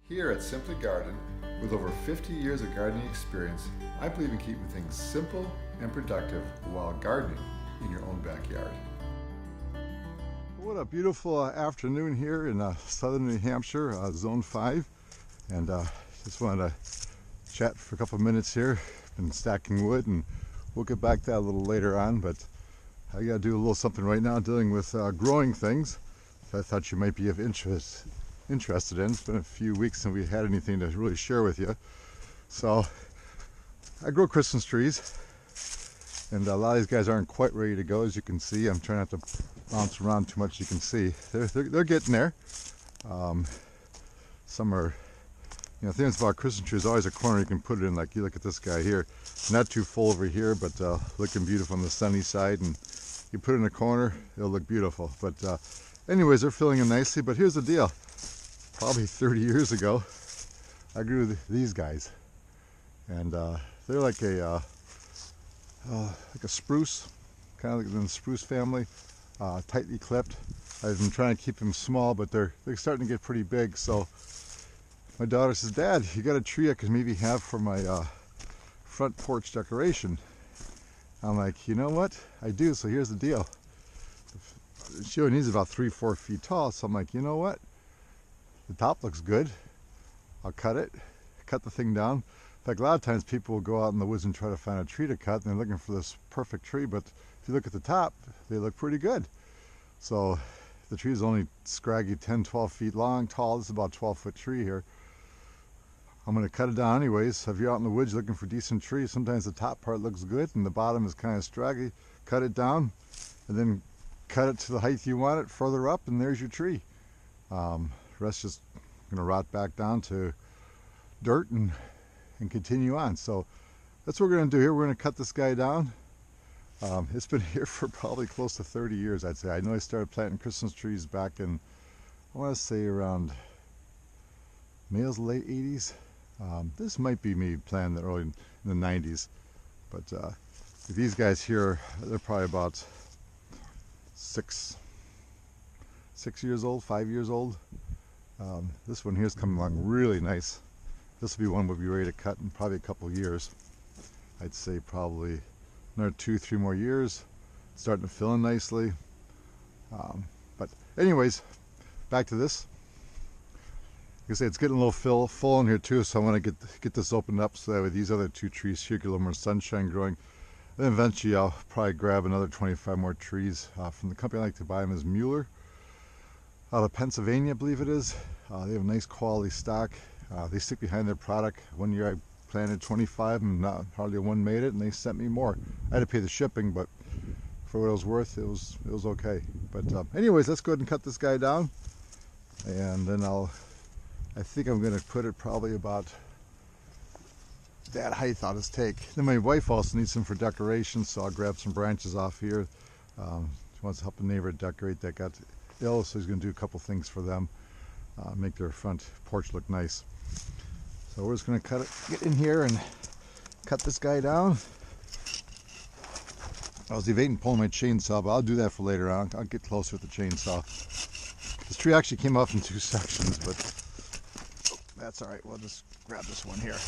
Here at Simply Garden, with over 50 years of gardening experience, I believe in keeping things simple and productive while gardening in your own backyard. What a beautiful afternoon here in southern New Hampshire, Zone 5. And just wanted to chat for a couple of minutes here. Been stacking wood, and we'll get back to that a little later on. But I got to do a little something right now dealing with growing things that I thought you might be of interested in. It's been a few weeks since we had anything to really share with you. So I grow Christmas trees, and a lot of these guys aren't quite ready to go, as you can see. I'm trying not to bounce around too much. You can see they're getting there. Some are, the things about Christmas trees, always a corner you can put it in. Like you look at this guy here, not too full over here, but looking beautiful on the sunny side, and you put it in a corner, it'll look beautiful. But anyways, they're filling in nicely. But here's the deal. Probably 30 years ago, I grew these guys, and they're like a spruce, kind of like in the spruce family, tightly clipped. I've been trying to keep them small, but they're starting to get pretty big. So my daughter says, "Dad, you got a tree I could maybe have for my front porch decoration?" I'm like, you know what? I do. So here's the deal. She only needs about 3-4 feet tall. So I'm like, you know what? The top looks good. I'll cut the thing down. In fact, a lot of times people will go out in the woods and try to find a tree to cut, and they're looking for this perfect tree, but if you look at the top, they look pretty good. So the tree is only scraggy 10-12 feet long, tall. This is about a 12-foot tree here. I'm going to cut it down anyways. So if you're out in the woods looking for decent trees, sometimes the top part looks good and the bottom is kind of scraggy. Cut it down and then cut it to the height you want it further up, and there's your tree. Rest just going to rot back down to dirt and continue on. So that's what we're going to do here. We're going to cut this guy down. It's been here for probably close to 30 years, I'd say. I know I started planting Christmas trees back in, I want to say around May's late 80s. This might be me planting early in the 90s. But these guys here, they're probably about 6 years old, 5 years old. This one here's coming along really nice. This will be one we'll be ready to cut in probably a couple years. I'd say probably another 2-3 more years. It's starting to fill in nicely. But anyways, back to this. Like I say, it's getting a little full in here too, so I want to get this opened up so that with these other 2 trees here get a little more sunshine growing. Then eventually I'll probably grab another 25 more trees from the company I like to buy them is Mueller, out of Pennsylvania, I believe it is. They have a nice quality stock. They stick behind their product. One year I planted 25 and not hardly one made it, and they sent me more. I had to pay the shipping, but for what it was worth, it was okay. But anyways, let's go ahead and cut this guy down, and then I think I'm going to put it probably about that height on his take. Then my wife also needs some for decoration, so I'll grab some branches off here. She wants to help a neighbor decorate that got ill, so he's going to do a couple things for them, make their front porch look nice. So we're just going to get in here and cut this guy down. I was debating pulling my chainsaw, but I'll do that for later on. I'll get closer with the chainsaw. This tree actually came off in 2 sections, but that's all right. We'll just grab this one here.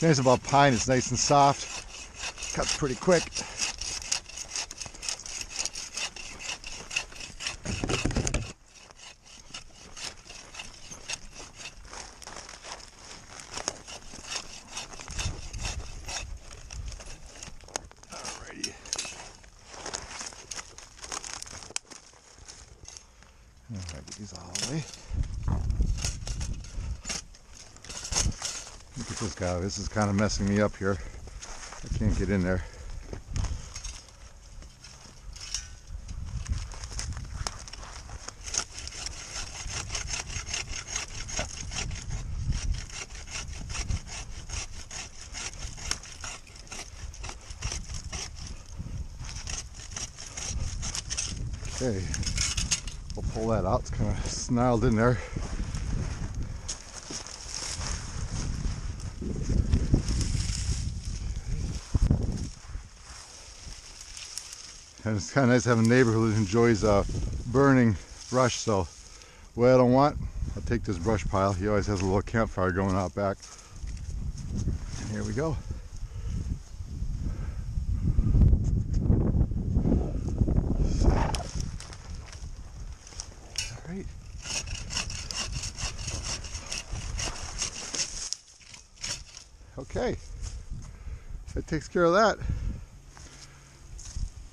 The nice about pine, it's nice and soft. Cuts pretty quick. Alrighty. Alright, get these all the way. Look at this guy. This is kind of messing me up here. I can't get in there. Okay, we'll pull that out. It's kind of snarled in there. And it's kind of nice to have a neighbor who enjoys burning brush, so What I don't want, I'll take this brush pile. He always has a little campfire going out back. And here we go. All right. Okay, that takes care of that.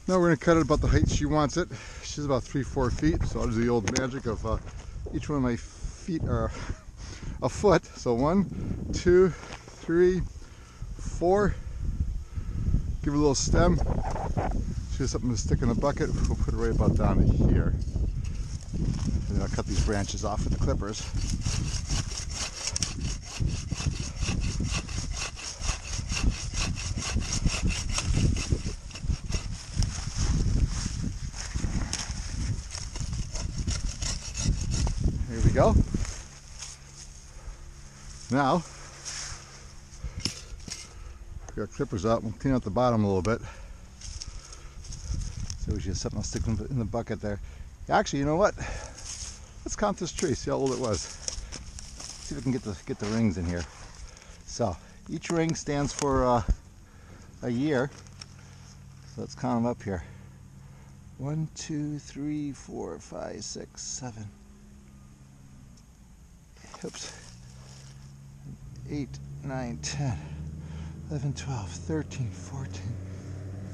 Now we're going to cut it about the height she wants it. She's about 3-4 feet, so I'll do the old magic of each one of my feet are a foot. So 1, 2, 3, 4. Give her a little stem. She has something to stick in the bucket. We'll put it right about down to here. And then I'll cut these branches off with the clippers. Here we go. Now, we got clippers out. We'll clean out the bottom a little bit. So we should have something to stick in the bucket there. Actually, you know what? Let's count this tree. See how old it was. See if we can get the rings in here. So each ring stands for a year. So let's count them up here. 1, 2, 3, 4, 5, 6, 7. Oops. 8, 9, 10, 11, 12, 13, 14,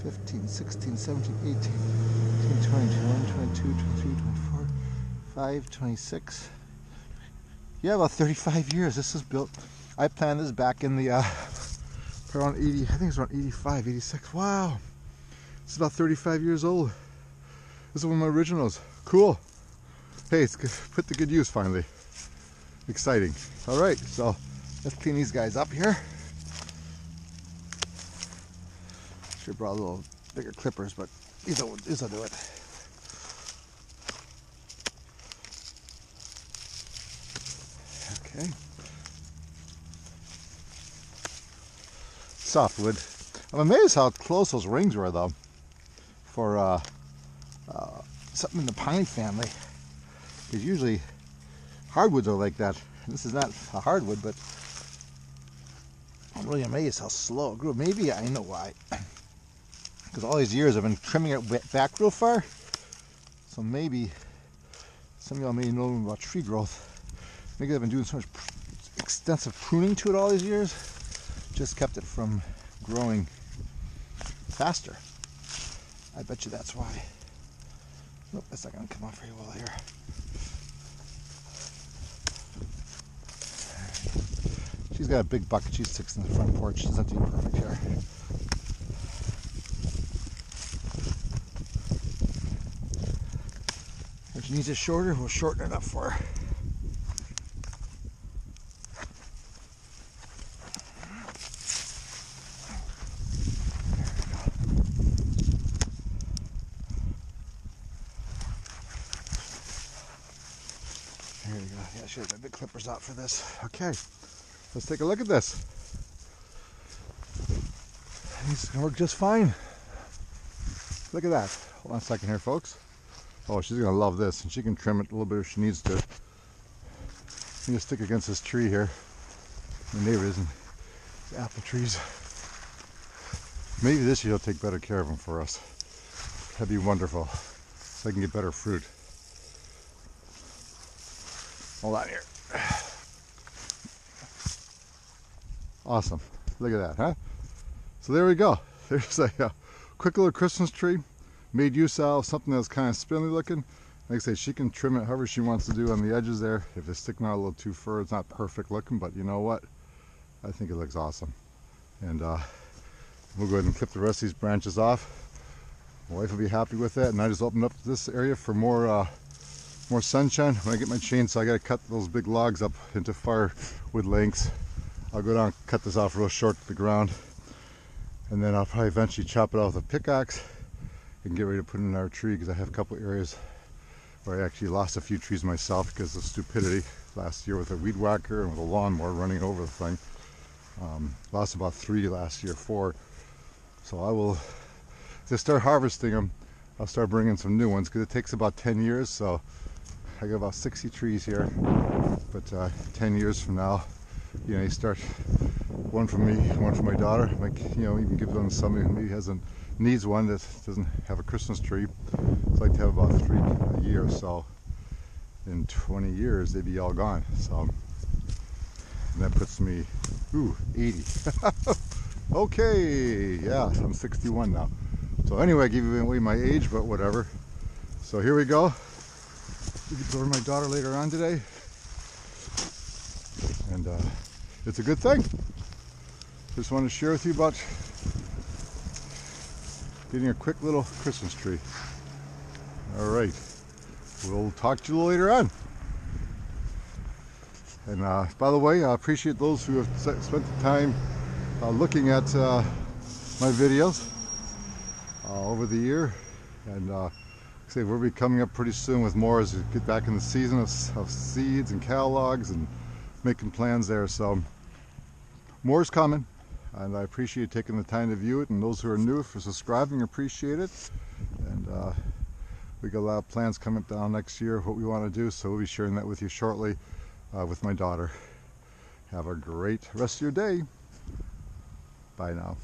15, 16, 17, 18, 19, 20, 21, 22, 23, 24, 5, 26. Yeah, about 35 years. This was built. I planned this back in the around 80, I think it's around 85, 86. Wow. It's about 35 years old. This is one of my originals. Cool. Hey, it's put to good use finally. Exciting. All right, so let's clean these guys up here. Should have brought a little bigger clippers, but these will do it. Okay. Softwood. I'm amazed how close those rings were, though, for something in the pine family. Because usually hardwoods are like that. This is not a hardwood, but I'm really amazed how slow it grew. Maybe I know why. Because all these years I've been trimming it back real far. So maybe some of y'all may know about tree growth. Maybe I've been doing so much extensive pruning to it all these years. Just kept it from growing faster. I bet you that's why. Nope, that's not going to come off very well here. She's got a big bucket she sticks in the front porch. She's not doing perfect here. If she needs it shorter, we'll shorten it up for her. There you go. Yeah, she has my big clippers out for this. Okay. Let's take a look at this. It's gonna work just fine. Look at that. Hold on a second here, folks. Oh, she's gonna love this, and she can trim it a little bit if she needs to. I'm gonna stick against this tree here. My neighbor isn't. Apple trees. Maybe this year he'll take better care of them for us. That'd be wonderful. So I can get better fruit. Hold on here. Awesome. Look at that, huh? So there we go. There's a quick little Christmas tree. Made use of something that's kind of spindly looking. Like I say, she can trim it however she wants to do on the edges there. If it's sticking out a little too far, it's not perfect looking, but you know what? I think it looks awesome. And we'll go ahead and clip the rest of these branches off. My wife will be happy with that. And I just opened up this area for more sunshine. When I get my chainsaw, I got to cut those big logs up into firewood lengths. I'll go down and cut this off real short to the ground, and then I'll probably eventually chop it off with a pickaxe and get ready to put it in our tree, because I have a couple areas where I actually lost a few trees myself because of stupidity last year with a weed whacker and with a lawnmower running over the thing. Lost about 3 last year, 4. So I will, as I start harvesting them, I'll start bringing some new ones, because it takes about 10 years. So I got about 60 trees here, but 10 years from now, you know, you start one for me, one for my daughter. Like, you know, even give them to somebody who maybe needs one that doesn't have a Christmas tree. I'd like to have about 3 a year, so in 20 years they'd be all gone. So, and that puts me, 80. Okay, yeah, I'm 61 now. So anyway, I gave away my age, but whatever. So here we go. We can go to my daughter later on today, and it's a good thing. Just want to share with you about getting a quick little Christmas tree. All right, we'll talk to you later on. And by the way, I appreciate those who have spent the time looking at my videos over the year. And say we'll be coming up pretty soon with more as we get back in the season of seeds and catalogs and making plans there. So more is coming, and I appreciate you taking the time to view it, and those who are new for subscribing, appreciate it. And we got a lot of plans coming up down next year, what we want to do, so we'll be sharing that with you shortly with my daughter. Have a great rest of your day. Bye now.